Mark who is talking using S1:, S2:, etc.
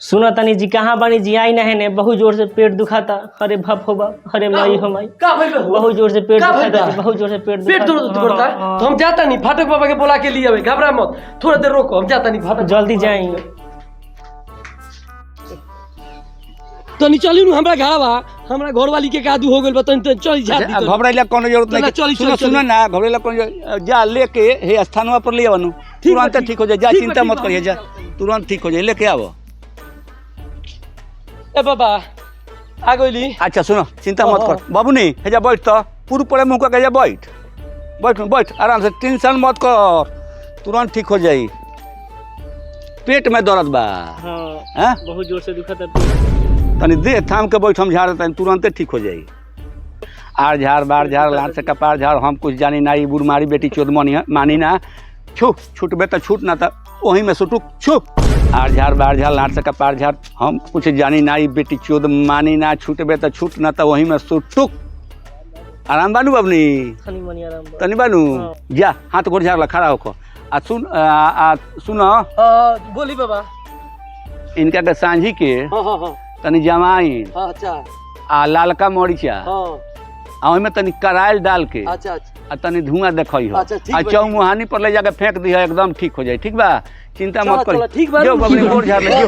S1: सुना तनी जी कहाँ बानी जी आई ना है ने बहुत जोर से पेट दुखाता। अरे बाप हो बाप, अरे माई हो माई,
S2: का भइल बा?
S1: बहुत जोर से पेट दुखाता, बहुत जोर से पेट
S2: दर्द करता है। तो हम जाता नहीं, फाटक बाबा के बुला के लिए आवे, घबरा मत, थोड़ा देर रोको, हम जाता नहीं फाटक,
S1: जल्दी जाई।
S2: तनी चली नु हमरा घरवा, हमरा घर वाली के कादू हो गेल बा, तनी चली जा दी।
S3: घबराइला कोनो जरूरत नहीं, सुनो ना, घबराइला कोनो, जा लेके हे स्थानवा पर ले आवनु, तुरंत ठीक हो जाए, जा चिंता मत करिए, जा तुरंत ठीक हो जाए, लेके आवो।
S2: ए बाबा आ गइली।
S3: अच्छा सुनो, चिंता मत कर बाबू, नहीं हे जा बैठ, तो पूरा पड़े मुंह का जा बैठ बैठ बैठ, आराम से, टेंशन मत कर, तुरंत ठीक हो जाई। पेट में दर्द बा?
S1: हां बहुत जोर से दुखता।
S3: तनी दे थाम के बैठ, हम झाड़ तनी तुरंत ठीक हो जाई। आर झाड़ बार झाड़, लात से कपार झाड़, हम कुछ जानी ना, बुढ़ मारी बेटी चोद मानी ना, छूटबे तो छूट ना, तो वहीं में सुटुक छू। आर झाड़ बार झाड़, लात से कपार झाड़, हम कुछ जानी ना, बेटी चोद मानी ना, छूटबे तो छूट ना, तो वहीं में सुटुक। आराम बानू बबनी, तनी बानू, जा हाथ गोड़ झाड़ ला, खड़ा होको। आ सुनो,
S2: बोली बाबा।
S3: इनका के सांझी के तनी जमाइन,
S2: अच्छा,
S3: आ लालका मरीचा, आ ओहिमे तनी करायल डाल के,
S2: अच्छा,
S3: आ तनी धुआं देखई हो,
S2: अच्छा,
S3: आ चौमुहानी पर ले जाके फेंक दी, एकदम ठीक हो जाए। ठीक बा, चिंता मत करी,
S2: ठीक बा,
S3: जो बबनी गोड़ झाड़ ले जो।